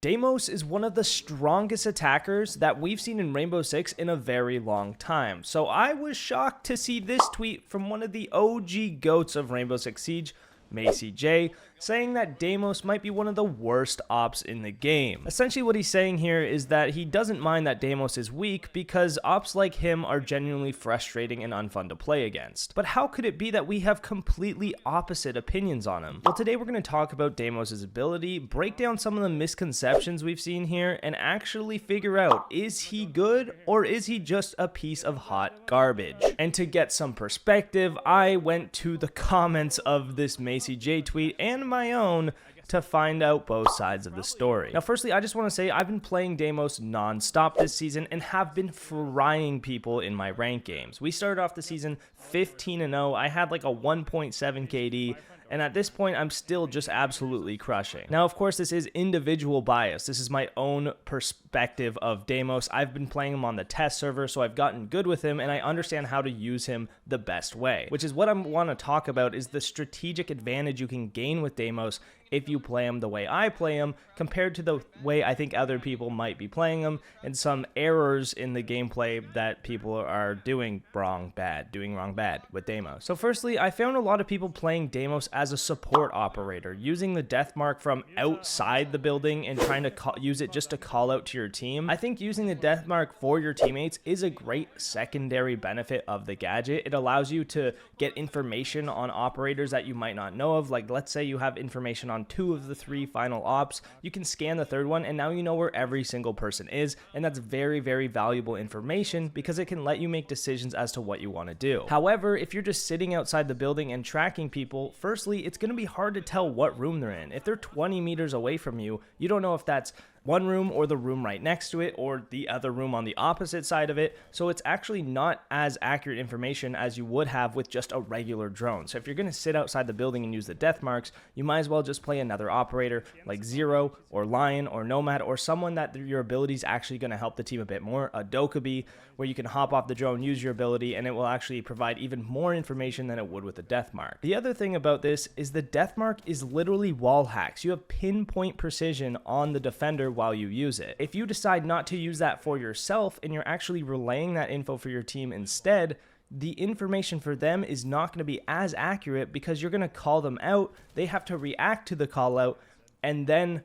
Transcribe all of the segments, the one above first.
Deimos is one of the strongest attackers that we've seen in Rainbow Six in a very long time. So I was shocked to see this tweet from one of the OG GOATs of Rainbow Six Siege, Macy J, saying that Deimos might be one of the worst ops in the game. Essentially what he's saying here is that he doesn't mind that Deimos is weak because ops like him are genuinely frustrating and unfun to play against. But how could it be that we have completely opposite opinions on him? Well, today we're going to talk about Deimos' ability, break down some of the misconceptions we've seen here, and actually figure out, is he good or is he just a piece of hot garbage? And to get some perspective, I went to the comments of this Macy J tweet and my own to find out both sides of the story. Now, firstly, I just want to say I've been playing Deimos non-stop this season and have been frying people in my ranked games. We started off the season 15-0. I had like a 1.7 KD. And at this point, I'm still just absolutely crushing. Now, of course, this is individual bias. This is my own perspective of Deimos. I've been playing him on the test server, so I've gotten good with him, and I understand how to use him the best way, which is what I want to talk about, is the strategic advantage you can gain with Deimos if you play him the way I play him, compared to the way I think other people might be playing him, and some errors in the gameplay that people are doing wrong bad with Deimos. So firstly, I found a lot of people playing Deimos as a support operator, using the death mark from outside the building and trying to use it just to call out to your team. I think using the death mark for your teammates is a great secondary benefit of the gadget. It allows you to get information on operators that you might not know of. Like, let's say you have information on 2 of the 3 final ops, you can scan the 3rd one and now you know where every single person is, and that's very, very valuable information because it can let you make decisions as to what you want to do. However, if you're just sitting outside the building and tracking people, firstly, it's going to be hard to tell what room they're in. If they're 20 meters away from you, you don't know if that's one room or the room right next to it or the other room on the opposite side of it. So it's actually not as accurate information as you would have with just a regular drone. So if you're going to sit outside the building and use the death marks, you might as well just play another operator like Zero or Lion or Nomad, or someone that your ability is actually going to help the team a bit more. A Dokkaebi, where you can hop off the drone, use your ability, and it will actually provide even more information than it would with the death mark. The other thing about this is the death mark is literally wall hacks. You have pinpoint precision on the defender while you use it. If you decide not to use that for yourself and you're actually relaying that info for your team instead, the information for them is not going to be as accurate because you're going to call them out. They have to react to the call out and then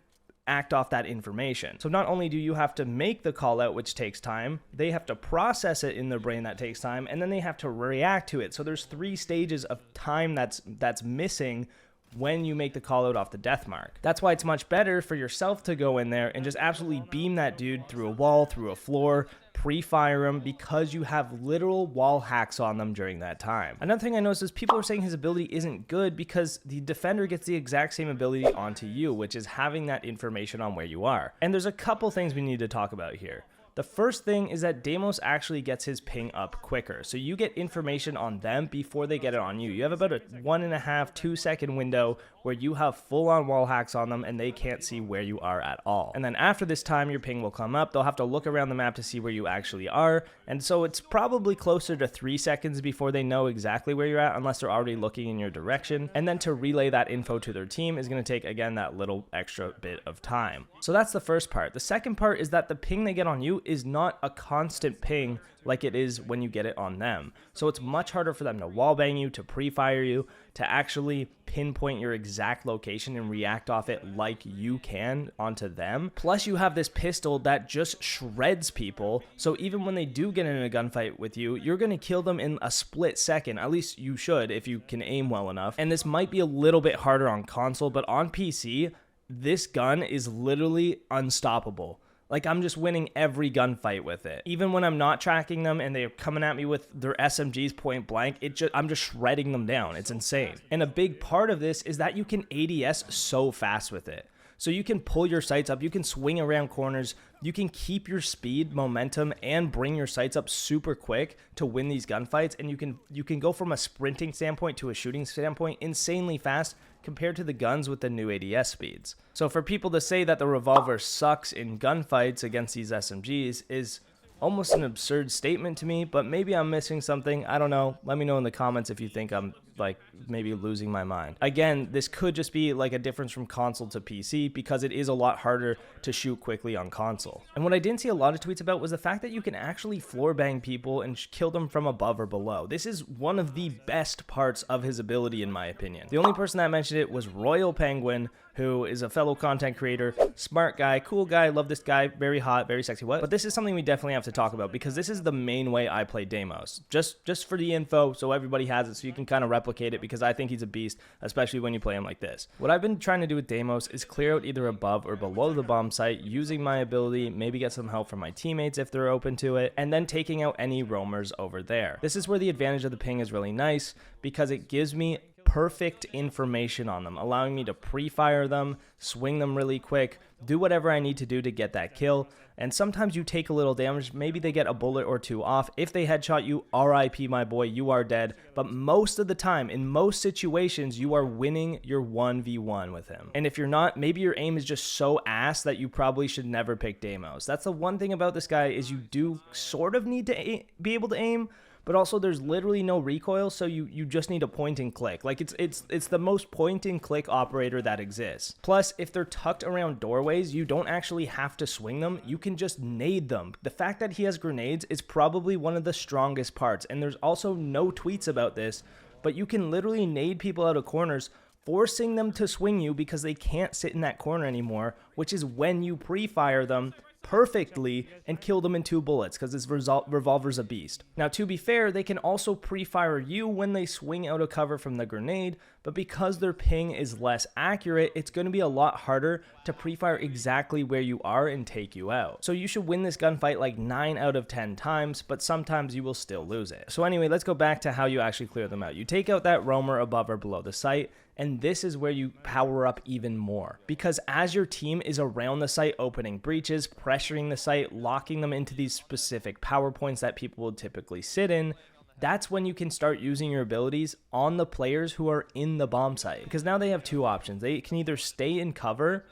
act off that information. So not only do you have to make the call out, which takes time, they have to process it in their brain, that takes time, and then they have to react to it. So there's 3 stages of time that's missing when you make the call out off the death mark. That's why it's much better for yourself to go in there and just absolutely beam that dude through a wall, through a floor, pre-fire him, because you have literal wall hacks on them during that time. Another thing I noticed is people are saying his ability isn't good because the defender gets the exact same ability onto you, which is having that information on where you are. And there's a couple things we need to talk about here. The first thing is that Deimos actually gets his ping up quicker. So you get information on them before they get it on you. You have about a 1.5 to 2 second window where you have full-on wall hacks on them and they can't see where you are at all. And then after this time, your ping will come up. They'll have to look around the map to see where you actually are. And so it's probably closer to 3 seconds before they know exactly where you're at, unless they're already looking in your direction. And then to relay that info to their team is going to take, again, that little extra bit of time. So that's the first part. The second part is that the ping they get on you is not a constant ping like it is when you get it on them. So it's much harder for them to wallbang you, to pre-fire you, to actually pinpoint your exact location and react off it like you can onto them. Plus you have this pistol that just shreds people. So even when they do get in a gunfight with you, you're going to kill them in a split second. At least you should if you can aim well enough. And this might be a little bit harder on console, but on PC, this gun is literally unstoppable. Like, I'm just winning every gunfight with it. Even when I'm not tracking them and they're coming at me with their SMGs point blank, I'm just shredding them down. It's insane. And a big part of this is that you can ADS so fast with it. So you can pull your sights up, you can swing around corners, you can keep your speed, momentum, and bring your sights up super quick to win these gunfights. And you can go from a sprinting standpoint to a shooting standpoint insanely fast compared to the guns with the new ADS speeds. So for people to say that the revolver sucks in gunfights against these SMGs is almost an absurd statement to me, but maybe I'm missing something. I don't know. Let me know in the comments if you think I'm like maybe losing my mind. Again, this could just be like a difference from console to PC because it is a lot harder to shoot quickly on console. And what I didn't see a lot of tweets about was the fact that you can actually floor bang people and kill them from above or below. This is one of the best parts of his ability in my opinion. The only person that mentioned it was Royal Penguin, who is a fellow content creator, smart guy, cool guy, love this guy, very hot, very sexy, what? But this is something we definitely have to talk about because this is the main way I play Deimos. Just for the info, so everybody has it, so you can kind of replicate it because I think he's a beast, especially when you play him like this. What I've been trying to do with Deimos is clear out either above or below the bomb site, using my ability, maybe get some help from my teammates if they're open to it, and then taking out any roamers over there. This is where the advantage of the ping is really nice because it gives me perfect information on them, allowing me to pre-fire them, swing them really quick, do whatever I need to do to get that kill. And sometimes you take a little damage, maybe they get a bullet or two off. If they headshot you, RIP my boy, you are dead. But most of the time, in most situations, you are winning your 1v1 with him. And if you're not, maybe your aim is just so ass that you probably should never pick Deimos. That's the one thing about this guy is you do sort of need to be able to aim, but also there's literally no recoil, so you just need a point and click. Like it's the most point and click operator that exists. Plus, if they're tucked around doorways, you don't actually have to swing them, you can just nade them. The fact that he has grenades is probably one of the strongest parts, and there's also no tweets about this, but you can literally nade people out of corners, forcing them to swing you because they can't sit in that corner anymore, which is when you pre-fire them perfectly and kill them in 2 bullets because this revolver's a beast. Now, to be fair, they can also pre-fire you when they swing out of cover from the grenade, but because their ping is less accurate, it's going to be a lot harder to pre-fire exactly where you are and take you out. So you should win this gunfight like 9 out of 10 times, but sometimes you will still lose it. So anyway, let's go back to how you actually clear them out. You take out that roamer above or below the site, and this is where you power up even more. Because as your team is around the site opening breaches, pressuring the site, locking them into these specific power points that people will typically sit in, that's when you can start using your abilities on the players who are in the bomb site. Because now they have 2 options. They can either stay in cover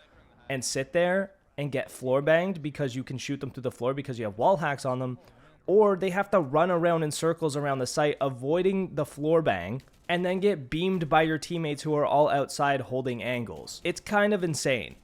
and sit there and get floor banged because you can shoot them through the floor because you have wall hacks on them, or they have to run around in circles around the site avoiding the floor bang and then get beamed by your teammates who are all outside holding angles. It's kind of insane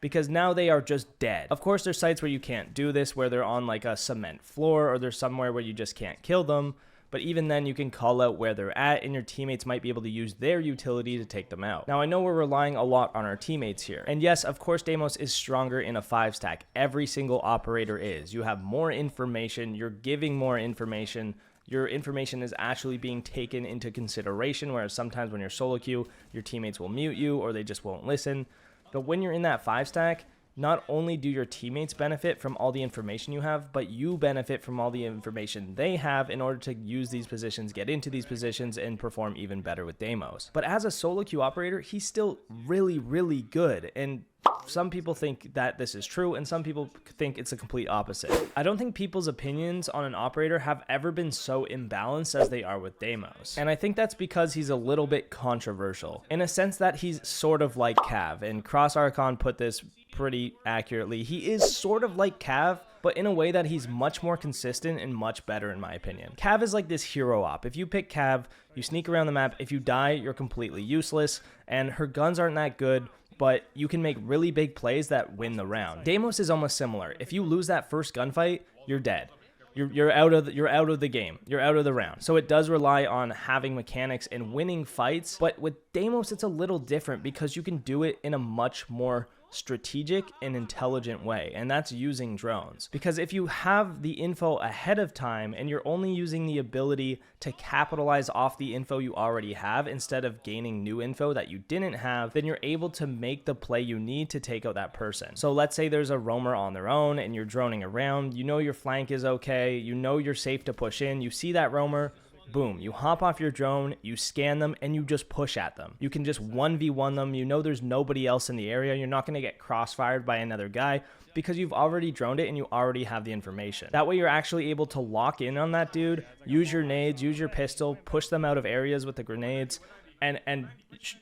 because now they are just dead. Of course, there's sites where you can't do this, where they're on like a cement floor or there's somewhere where you just can't kill them. But even then, you can call out where they're at and your teammates might be able to use their utility to take them out. Now, I know we're relying a lot on our teammates here. And yes, of course, Deimos is stronger in a 5-stack. Every single operator is. You have more information. You're giving more information. Your information is actually being taken into consideration, whereas sometimes when you're solo queue, your teammates will mute you or they just won't listen. But when you're in that 5-stack, not only do your teammates benefit from all the information you have, but you benefit from all the information they have in order to use these positions, get into these positions, and perform even better with Deimos. But as a solo queue operator, he's still really, really good. And some people think that this is true, and some people think it's the complete opposite. I don't think people's opinions on an operator have ever been so imbalanced as they are with Deimos. And I think that's because he's a little bit controversial, in a sense that he's sort of like Cav, and Cross Archon put this pretty accurately. He is sort of like Cav, but in a way that he's much more consistent and much better in my opinion. Cav is like this hero op. If you pick Cav, you sneak around the map. If you die, you're completely useless, and her guns aren't that good, but you can make really big plays that win the round. Deimos is almost similar. If you lose that first gunfight, you're dead. You're out of the game. You're out of the round. So it does rely on having mechanics and winning fights, but with Deimos it's a little different because you can do it in a much more strategic and intelligent way, and that's using drones. Because if you have the info ahead of time and you're only using the ability to capitalize off the info you already have instead of gaining new info that you didn't have, then you're able to make the play you need to take out that person. So let's say there's a roamer on their own and you're droning around, you know your flank is okay, you know you're safe to push in, you see that roamer, boom, you hop off your drone, you scan them, and you just push at them. You can just 1v1 them. You know there's nobody else in the area. You're not going to get crossfired by another guy because you've already droned it and you already have the information. That way you're actually able to lock in on that dude, use your nades, use your pistol, push them out of areas with the grenades, and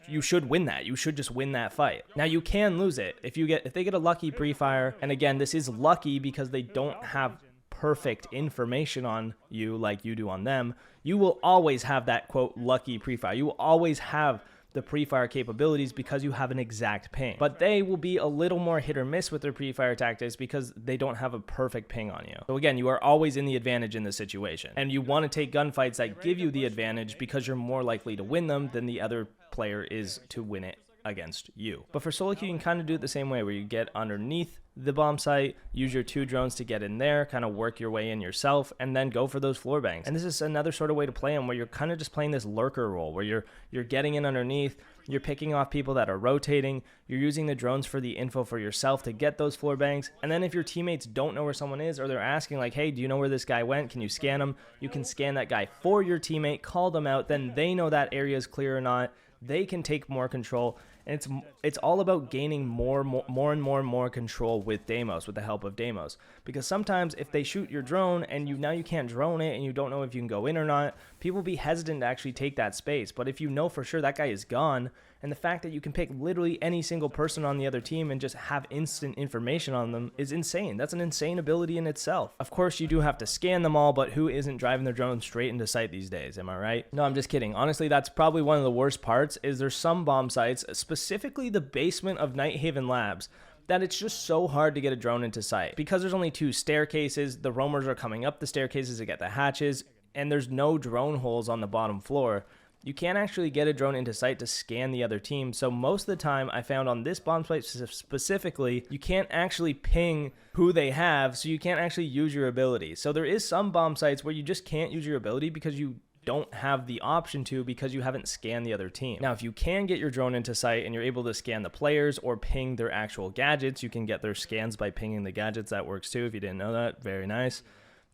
you should win that. You should just win that fight. Now you can lose it if they get a lucky pre-fire, and again, this is lucky because they don't have perfect information on you like you do on them, you will always have that, quote, lucky pre-fire. You will always have the pre-fire capabilities because you have an exact ping. But they will be a little more hit or miss with their pre-fire tactics because they don't have a perfect ping on you. So again, you are always in the advantage in this situation. And you want to take gunfights that give you the advantage because you're more likely to win them than the other player is to win it against you. But for solo queue, you can kind of do it the same way, where you get underneath the bomb site, use your 2 drones to get in there, kind of work your way in yourself, and then go for those floor bangs. And this is another sort of way to play them, where you're kind of just playing this lurker role, where you're getting in underneath, you're picking off people that are rotating, you're using the drones for the info for yourself to get those floor bangs. And then if your teammates don't know where someone is, or they're asking like, hey, do you know where this guy went? Can you scan him? You can scan that guy for your teammate, call them out, then they know that area is clear or not. They can take more control. And it's all about gaining more and more control with Deimos, with the help of Deimos. Because sometimes if they shoot your drone and now you can't drone it and you don't know if you can go in or not, people will be hesitant to actually take that space. But if you know for sure that guy is gone, and the fact that you can pick literally any single person on the other team and just have instant information on them is insane. That's an insane ability in itself. Of course, you do have to scan them all, but who isn't driving their drone straight into sight these days? Am I right? No, I'm just kidding. Honestly, that's probably one of the worst parts, is there's some bomb sites, specifically the basement of Nighthaven Labs, that it's just so hard to get a drone into sight. Because there's only 2 staircases, the roamers are coming up the staircases to get the hatches, and there's no drone holes on the bottom floor. You can't actually get a drone into sight to scan the other team. So most of the time, I found on this bomb site specifically, you can't actually ping who they have, so you can't actually use your ability. So there is some bomb sites where you just can't use your ability because you don't have the option to, because you haven't scanned the other team. Now, if you can get your drone into sight and you're able to scan the players or ping their actual gadgets, you can get their scans by pinging the gadgets. That works too, if you didn't know that. Very nice.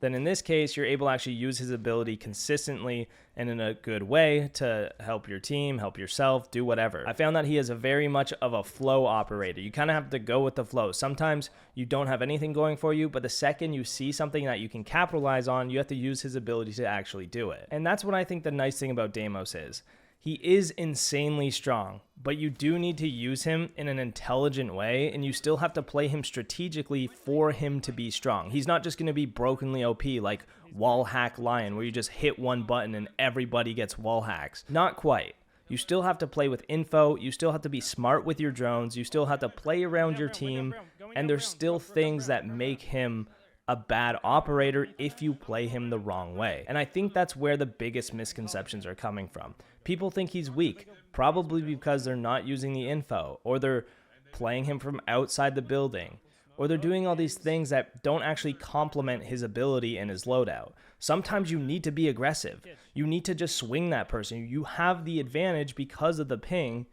Then in this case, you're able to actually use his ability consistently and in a good way to help your team, help yourself, do whatever. I found that he is a very much of a flow operator. You kind of have to go with the flow. Sometimes you don't have anything going for you, but the second you see something that you can capitalize on, you have to use his ability to actually do it. And that's what I think the nice thing about Deimos is. He is insanely strong, but you do need to use him in an intelligent way, and you still have to play him strategically for him to be strong. He's not just going to be brokenly OP like Wall Hack Lion, where you just hit one button and everybody gets wall hacks. Not quite. You still have to play with info, you still have to be smart with your drones, you still have to play around your team, and there's still things that make him a bad operator if you play him the wrong way. And I think that's where the biggest misconceptions are coming from. People think he's weak, probably because they're not using the info, or they're playing him from outside the building, or they're doing all these things that don't actually complement his ability and his loadout. Sometimes you need to be aggressive. You need to just swing that person. You have the advantage because of the ping,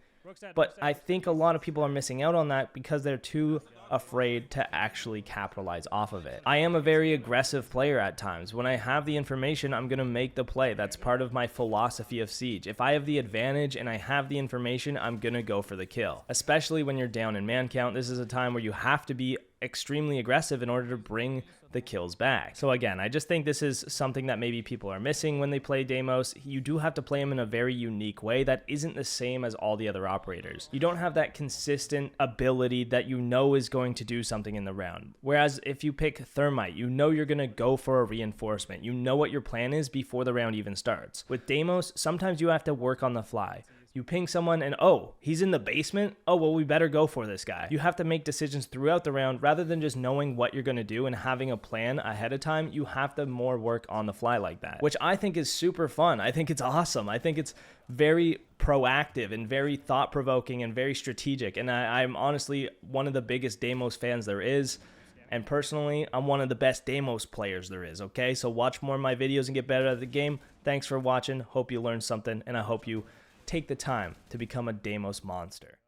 but I think a lot of people are missing out on that because they're too afraid to actually capitalize off of it. I am a very aggressive player at times. When I have the information, I'm going to make the play. That's part of my philosophy of Siege. If I have the advantage and I have the information, I'm going to go for the kill. Especially when you're down in man count, this is a time where you have to be extremely aggressive in order to bring the kills back. So again, I just think this is something that maybe people are missing when they play Deimos. You do have to play him in a very unique way that isn't the same as all the other operators. You don't have that consistent ability that you know is going to do something in the round. Whereas if you pick Thermite, you know you're going to go for a reinforcement. You know what your plan is before the round even starts. With Deimos, sometimes you have to work on the fly. You ping someone and, oh, he's in the basement? Oh, well, we better go for this guy. You have to make decisions throughout the round rather than just knowing what you're going to do and having a plan ahead of time. You have to more work on the fly like that, which I think is super fun. I think it's awesome. I think it's very proactive and very thought-provoking and very strategic. And I'm honestly one of the biggest Deimos fans there is. And personally, I'm one of the best Deimos players there is, okay? So watch more of my videos and get better at the game. Thanks for watching. Hope you learned something, and I hope you take the time to become a Deimos monster.